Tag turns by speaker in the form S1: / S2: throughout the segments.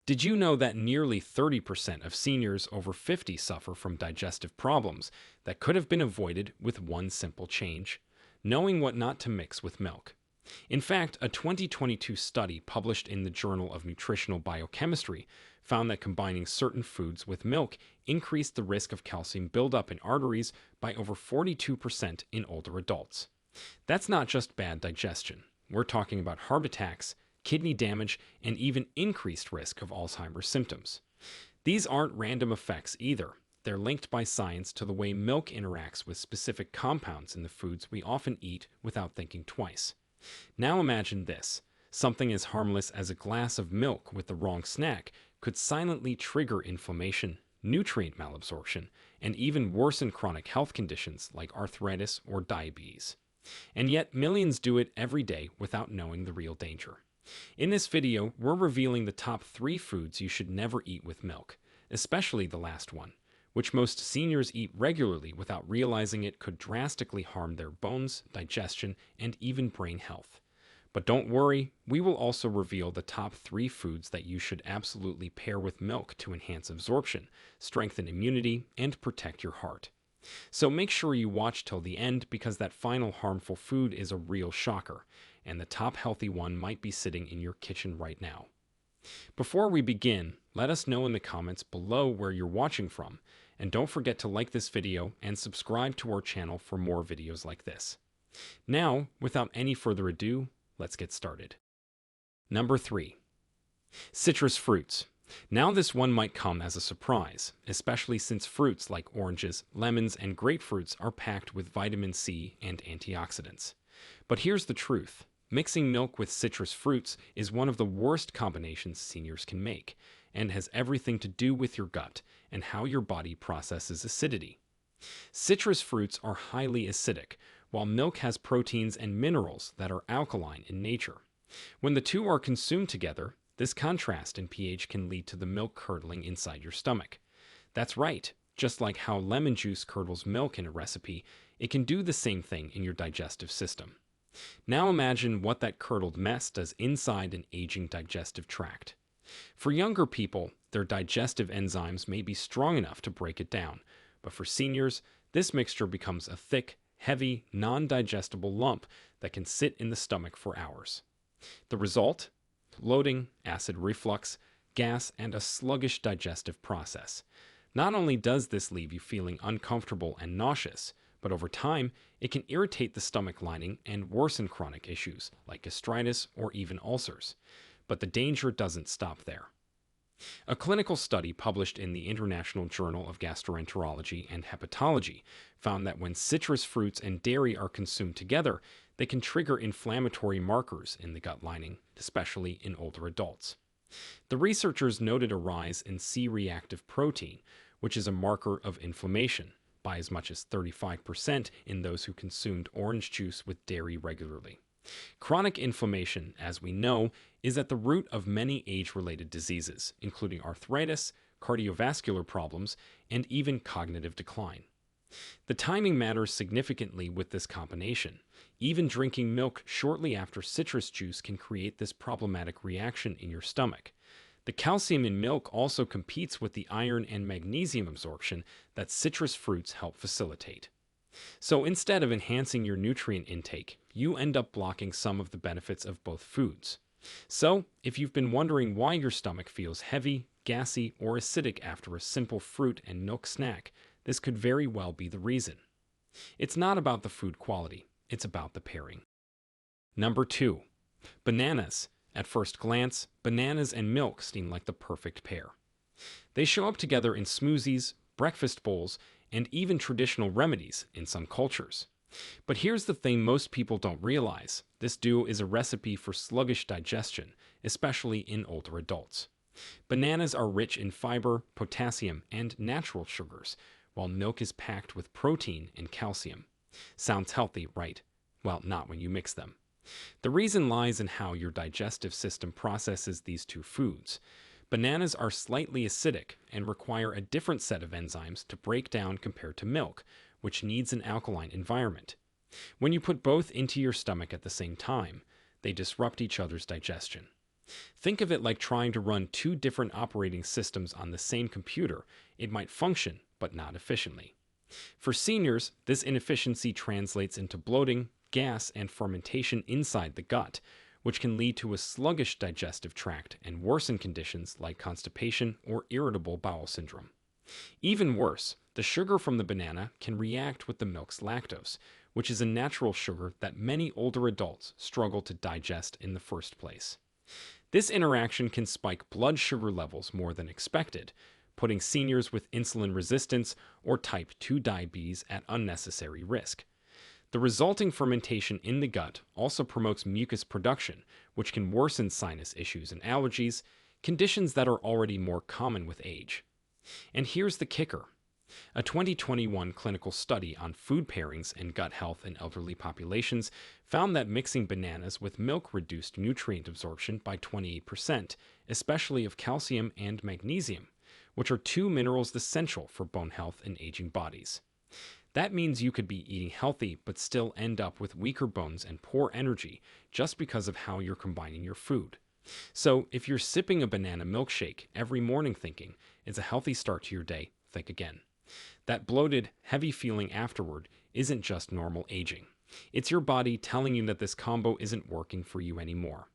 S1: Did you know that nearly 30% of seniors over 50 suffer from digestive problems that could have been avoided with one simple change? Knowing what not to mix with milk. In fact, a 2022 study published in the Journal of Nutritional Biochemistry found that combining certain foods with milk increased the risk of calcium buildup in arteries by over 42% in older adults. That's not just bad digestion. We're talking about heart attacks, kidney damage, and even increased risk of Alzheimer's symptoms. These aren't random effects either. They're linked by science to the way milk interacts with specific compounds in the foods we often eat without thinking twice. Now imagine this. Something as harmless as a glass of milk with the wrong snack could silently trigger inflammation, nutrient malabsorption, and even worsen chronic health conditions like arthritis or diabetes. And yet, millions do it every day without knowing the real danger. In this video, we're revealing the top 3 foods you should never eat with milk, especially the last one, which most seniors eat regularly without realizing it could drastically harm their bones, digestion, and even brain health. But don't worry, we will also reveal the top 3 foods that you should absolutely pair with milk to enhance absorption, strengthen immunity, and protect your heart. So make sure you watch till the end because that final harmful food is a real shocker, and the top healthy one might be sitting in your kitchen right now. Before we begin, let us know in the comments below where you're watching from, and don't forget to like this video and subscribe to our channel for more videos like this. Now, without any further ado, let's get started. Number 3. Citrus fruits. Now this one might come as a surprise, especially since fruits like oranges, lemons, and grapefruits are packed with vitamin C and antioxidants. But here's the truth. Mixing milk with citrus fruits is one of the worst combinations seniors can make, and has everything to do with your gut and how your body processes acidity. Citrus fruits are highly acidic, while milk has proteins and minerals that are alkaline in nature. When the two are consumed together, this contrast in pH can lead to the milk curdling inside your stomach. That's right, just like how lemon juice curdles milk in a recipe, it can do the same thing in your digestive system. Now imagine what that curdled mess does inside an aging digestive tract. For younger people, their digestive enzymes may be strong enough to break it down, but for seniors, this mixture becomes a thick, heavy, non-digestible lump that can sit in the stomach for hours. The result? Bloating, acid reflux, gas, and a sluggish digestive process. Not only does this leave you feeling uncomfortable and nauseous, but over time, it can irritate the stomach lining and worsen chronic issues like gastritis or even ulcers. But the danger doesn't stop there. A clinical study published in the International Journal of Gastroenterology and Hepatology found that when citrus fruits and dairy are consumed together, they can trigger inflammatory markers in the gut lining, especially in older adults. The researchers noted a rise in C-reactive protein, which is a marker of inflammation, by as much as 35% in those who consumed orange juice with dairy regularly. Chronic inflammation, as we know, is at the root of many age-related diseases, including arthritis, cardiovascular problems, and even cognitive decline. The timing matters significantly with this combination. Even drinking milk shortly after citrus juice can create this problematic reaction in your stomach. The calcium in milk also competes with the iron and magnesium absorption that citrus fruits help facilitate. So instead of enhancing your nutrient intake, you end up blocking some of the benefits of both foods. So, if you've been wondering why your stomach feels heavy, gassy, or acidic after a simple fruit and milk snack, this could very well be the reason. It's not about the food quality, it's about the pairing. Number 2. Bananas. At first glance, bananas and milk seem like the perfect pair. They show up together in smoothies, breakfast bowls, and even traditional remedies in some cultures. But here's the thing most people don't realize. This duo is a recipe for sluggish digestion, especially in older adults. Bananas are rich in fiber, potassium, and natural sugars, while milk is packed with protein and calcium. Sounds healthy, right? Well, not when you mix them. The reason lies in how your digestive system processes these two foods. Bananas are slightly acidic and require a different set of enzymes to break down compared to milk, which needs an alkaline environment. When you put both into your stomach at the same time, they disrupt each other's digestion. Think of it like trying to run two different operating systems on the same computer. It might function, but not efficiently. For seniors, this inefficiency translates into bloating, gas, and fermentation inside the gut, which can lead to a sluggish digestive tract and worsen conditions like constipation or irritable bowel syndrome. Even worse, the sugar from the banana can react with the milk's lactose, which is a natural sugar that many older adults struggle to digest in the first place. This interaction can spike blood sugar levels more than expected, putting seniors with insulin resistance or type 2 diabetes at unnecessary risk. The resulting fermentation in the gut also promotes mucus production, which can worsen sinus issues and allergies, conditions that are already more common with age. And here's the kicker. A 2021 clinical study on food pairings and gut health in elderly populations found that mixing bananas with milk reduced nutrient absorption by 28%, especially of calcium and magnesium, which are two minerals essential for bone health in aging bodies. That means you could be eating healthy but still end up with weaker bones and poor energy just because of how you're combining your food. So, if you're sipping a banana milkshake every morning thinking it's a healthy start to your day, think again. That bloated, heavy feeling afterward isn't just normal aging. It's your body telling you that this combo isn't working for you anymore.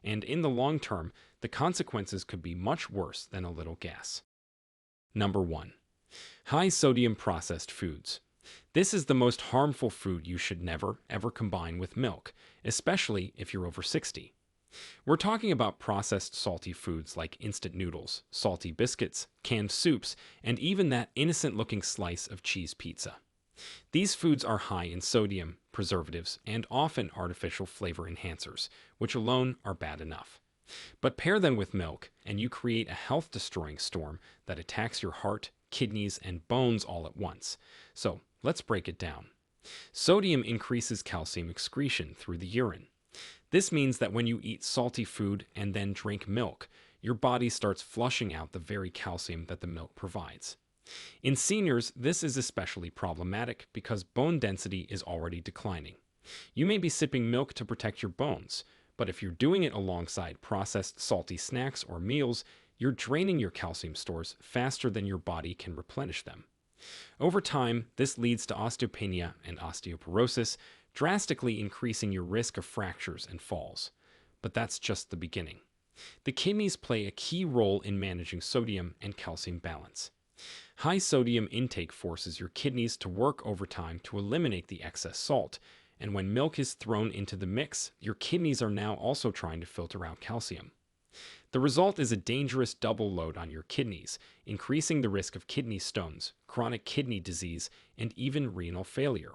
S1: And in the long term, the consequences could be much worse than a little gas. Number 1. High sodium processed foods. This is the most harmful food you should never, ever combine with milk, especially if you're over 60. We're talking about processed salty foods like instant noodles, salty biscuits, canned soups, and even that innocent-looking slice of cheese pizza. These foods are high in sodium, preservatives, and often artificial flavor enhancers, which alone are bad enough. But pair them with milk, and you create a health-destroying storm that attacks your heart, kidneys, and bones all at once. So, let's break it down. Sodium increases calcium excretion through the urine. This means that when you eat salty food and then drink milk, your body starts flushing out the very calcium that the milk provides. In seniors, this is especially problematic because bone density is already declining. You may be sipping milk to protect your bones, but if you're doing it alongside processed salty snacks or meals, you're draining your calcium stores faster than your body can replenish them. Over time, this leads to osteopenia and osteoporosis, drastically increasing your risk of fractures and falls. But that's just the beginning. The kidneys play a key role in managing sodium and calcium balance. High sodium intake forces your kidneys to work overtime to eliminate the excess salt, and when milk is thrown into the mix, your kidneys are now also trying to filter out calcium. The result is a dangerous double load on your kidneys, increasing the risk of kidney stones, chronic kidney disease, and even renal failure.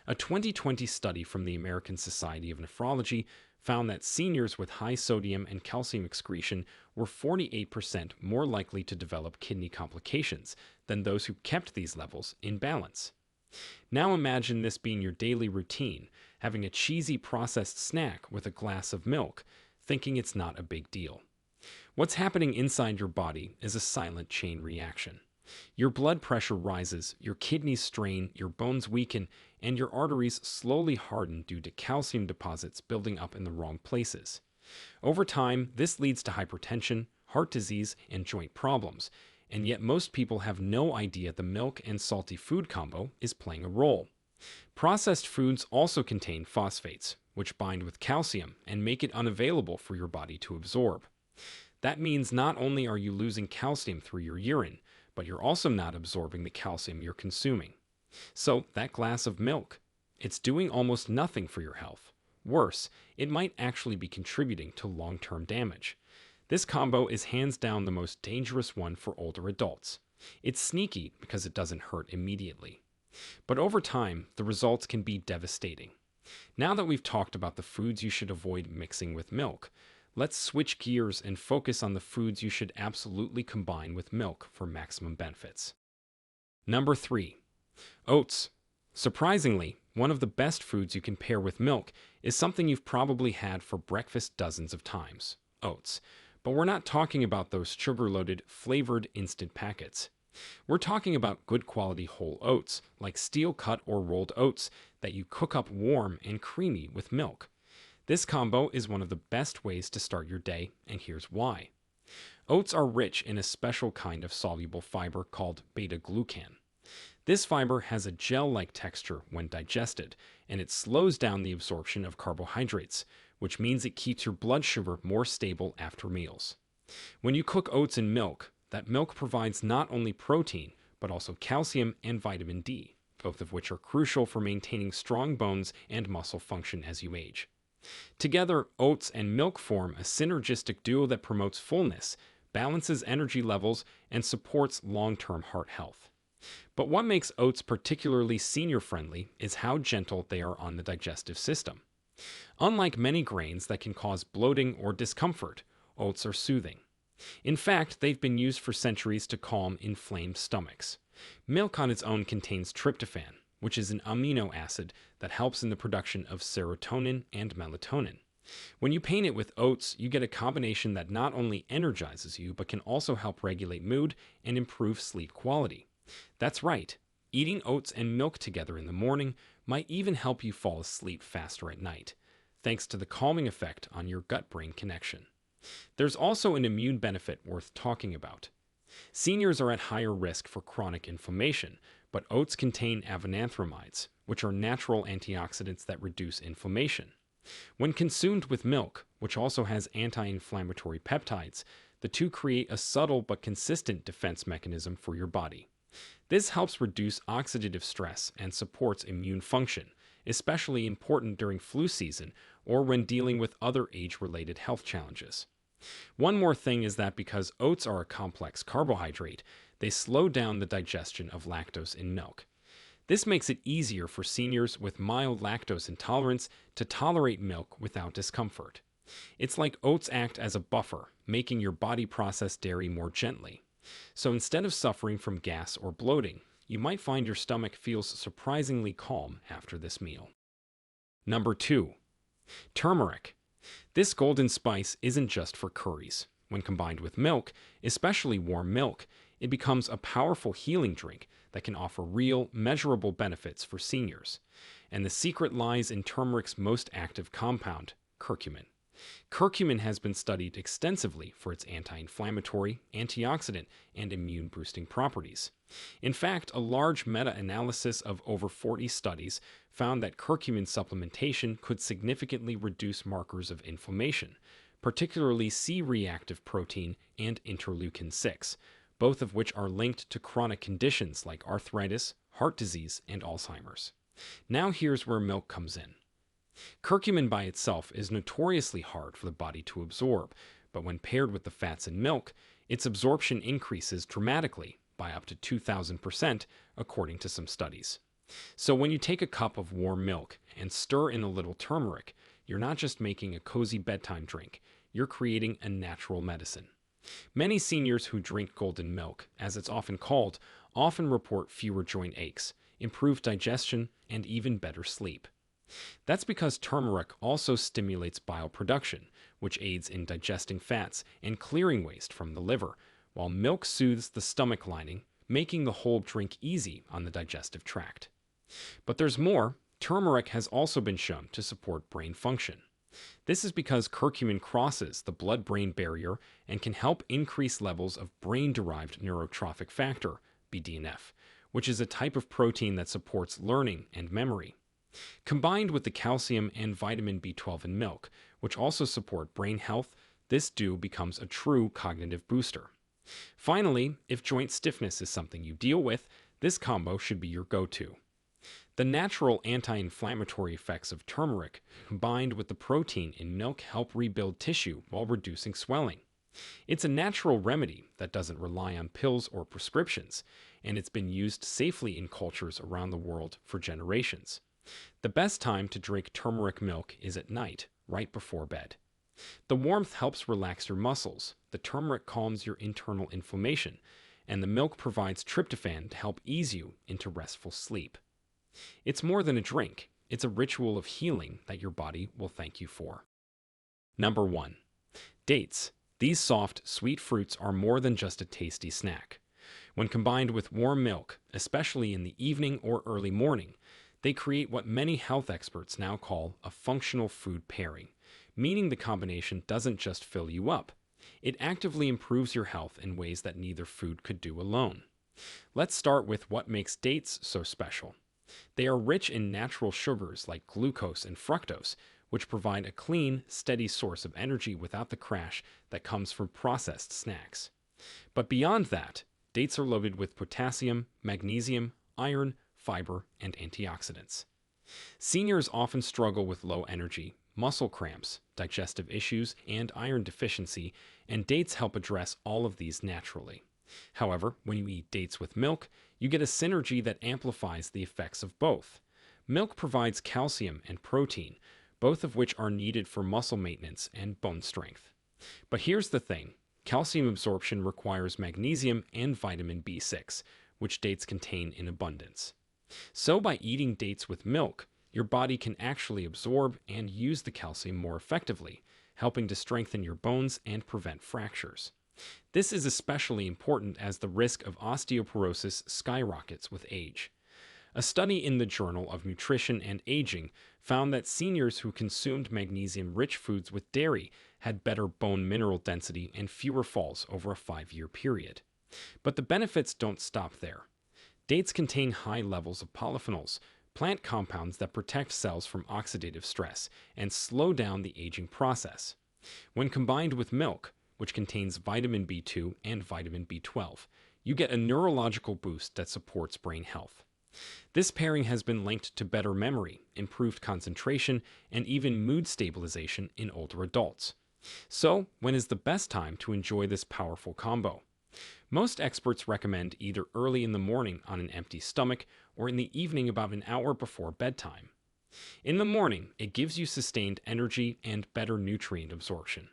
S1: A 2020 study from the American Society of Nephrology found that seniors with high sodium and calcium excretion were 48% more likely to develop kidney complications than those who kept these levels in balance. Now imagine this being your daily routine, having a cheesy processed snack with a glass of milk, thinking it's not a big deal. What's happening inside your body is a silent chain reaction. Your blood pressure rises, your kidneys strain, your bones weaken, and your arteries slowly harden due to calcium deposits building up in the wrong places. Over time, this leads to hypertension, heart disease, and joint problems, and yet most people have no idea the milk and salty food combo is playing a role. Processed foods also contain phosphates, which bind with calcium and make it unavailable for your body to absorb. That means not only are you losing calcium through your urine, but you're also not absorbing the calcium you're consuming. So that glass of milk, it's doing almost nothing for your health. Worse, it might actually be contributing to long-term damage. This combo is hands down the most dangerous one for older adults. It's sneaky because it doesn't hurt immediately. But over time, the results can be devastating. Now that we've talked about the foods you should avoid mixing with milk, let's switch gears and focus on the foods you should absolutely combine with milk for maximum benefits. Number 3. Oats. Surprisingly, one of the best foods you can pair with milk is something you've probably had for breakfast dozens of times: oats. But we're not talking about those sugar-loaded, flavored instant packets. We're talking about good quality whole oats, like steel-cut or rolled oats, that you cook up warm and creamy with milk. This combo is one of the best ways to start your day, and here's why. Oats are rich in a special kind of soluble fiber called beta-glucan. This fiber has a gel-like texture when digested, and it slows down the absorption of carbohydrates, which means it keeps your blood sugar more stable after meals. When you cook oats in milk, that milk provides not only protein, but also calcium and vitamin D, both of which are crucial for maintaining strong bones and muscle function as you age. Together, oats and milk form a synergistic duo that promotes fullness, balances energy levels, and supports long-term heart health. But what makes oats particularly senior-friendly is how gentle they are on the digestive system. Unlike many grains that can cause bloating or discomfort, oats are soothing. In fact, they've been used for centuries to calm inflamed stomachs. Milk on its own contains tryptophan, which is an amino acid that helps in the production of serotonin and melatonin. When you paint it with oats, you get a combination that not only energizes you, but can also help regulate mood and improve sleep quality. That's right, eating oats and milk together in the morning might even help you fall asleep faster at night, thanks to the calming effect on your gut-brain connection. There's also an immune benefit worth talking about. Seniors are at higher risk for chronic inflammation, but oats contain avenanthramides, which are natural antioxidants that reduce inflammation. When consumed with milk, which also has anti-inflammatory peptides, the two create a subtle but consistent defense mechanism for your body. This helps reduce oxidative stress and supports immune function, especially important during flu season or when dealing with other age-related health challenges. One more thing is that because oats are a complex carbohydrate, they slow down the digestion of lactose in milk. This makes it easier for seniors with mild lactose intolerance to tolerate milk without discomfort. It's like oats act as a buffer, making your body process dairy more gently. So instead of suffering from gas or bloating, you might find your stomach feels surprisingly calm after this meal. Number 2. Turmeric. This golden spice isn't just for curries. When combined with milk, especially warm milk, it becomes a powerful healing drink that can offer real, measurable benefits for seniors. And the secret lies in turmeric's most active compound, curcumin. Curcumin has been studied extensively for its anti-inflammatory, antioxidant, and immune-boosting properties. In fact, a large meta-analysis of over 40 studies found that curcumin supplementation could significantly reduce markers of inflammation, particularly C-reactive protein and interleukin-6, both of which are linked to chronic conditions like arthritis, heart disease, and Alzheimer's. Now here's where milk comes in. Curcumin by itself is notoriously hard for the body to absorb, but when paired with the fats in milk, its absorption increases dramatically by up to 2,000%, according to some studies. So when you take a cup of warm milk and stir in a little turmeric, you're not just making a cozy bedtime drink, you're creating a natural medicine. Many seniors who drink golden milk, as it's often called, often report fewer joint aches, improved digestion, and even better sleep. That's because turmeric also stimulates bile production, which aids in digesting fats and clearing waste from the liver, while milk soothes the stomach lining, making the whole drink easy on the digestive tract. But there's more. Turmeric has also been shown to support brain function. This is because curcumin crosses the blood-brain barrier and can help increase levels of brain-derived neurotrophic factor, BDNF, which is a type of protein that supports learning and memory. Combined with the calcium and vitamin B12 in milk, which also support brain health, this duo becomes a true cognitive booster. Finally, if joint stiffness is something you deal with, this combo should be your go-to. The natural anti-inflammatory effects of turmeric, combined with the protein in milk, help rebuild tissue while reducing swelling. It's a natural remedy that doesn't rely on pills or prescriptions, and it's been used safely in cultures around the world for generations. The best time to drink turmeric milk is at night, right before bed. The warmth helps relax your muscles, the turmeric calms your internal inflammation, and the milk provides tryptophan to help ease you into restful sleep. It's more than a drink, it's a ritual of healing that your body will thank you for. Number 1. Dates. These soft, sweet fruits are more than just a tasty snack. When combined with warm milk, especially in the evening or early morning, they create what many health experts now call a functional food pairing, meaning the combination doesn't just fill you up. It actively improves your health in ways that neither food could do alone. Let's start with what makes dates so special. They are rich in natural sugars like glucose and fructose, which provide a clean, steady source of energy without the crash that comes from processed snacks. But beyond that, dates are loaded with potassium, magnesium, iron, fiber, and antioxidants. Seniors often struggle with low energy, muscle cramps, digestive issues, and iron deficiency, and dates help address all of these naturally. However, when you eat dates with milk, you get a synergy that amplifies the effects of both. Milk provides calcium and protein, both of which are needed for muscle maintenance and bone strength. But here's the thing. Calcium absorption requires magnesium and vitamin B6, which dates contain in abundance. So by eating dates with milk, your body can actually absorb and use the calcium more effectively, helping to strengthen your bones and prevent fractures. This is especially important as the risk of osteoporosis skyrockets with age. A study in the Journal of Nutrition and Aging found that seniors who consumed magnesium-rich foods with dairy had better bone mineral density and fewer falls over a 5-year period. But the benefits don't stop there. Dates contain high levels of polyphenols, plant compounds that protect cells from oxidative stress and slow down the aging process. When combined with milk, which contains vitamin B2 and vitamin B12, you get a neurological boost that supports brain health. This pairing has been linked to better memory, improved concentration, and even mood stabilization in older adults. So, when is the best time to enjoy this powerful combo? Most experts recommend either early in the morning on an empty stomach or in the evening about an hour before bedtime. In the morning, it gives you sustained energy and better nutrient absorption.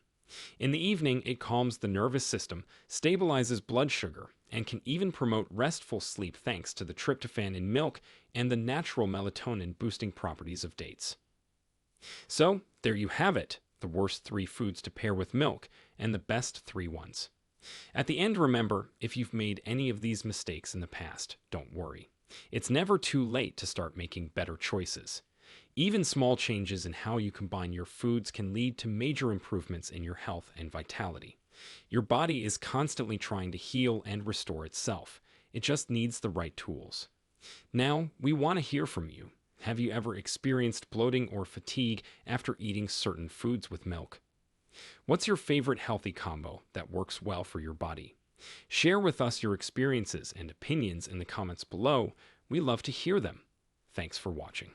S1: In the evening, it calms the nervous system, stabilizes blood sugar, and can even promote restful sleep thanks to the tryptophan in milk and the natural melatonin-boosting properties of dates. So, there you have it, the worst 3 foods to pair with milk and the best 3 ones. At the end, remember, if you've made any of these mistakes in the past, don't worry. It's never too late to start making better choices. Even small changes in how you combine your foods can lead to major improvements in your health and vitality. Your body is constantly trying to heal and restore itself. It just needs the right tools. Now, we want to hear from you. Have you ever experienced bloating or fatigue after eating certain foods with milk? What's your favorite healthy combo that works well for your body? Share with us your experiences and opinions in the comments below. We love to hear them. Thanks for watching.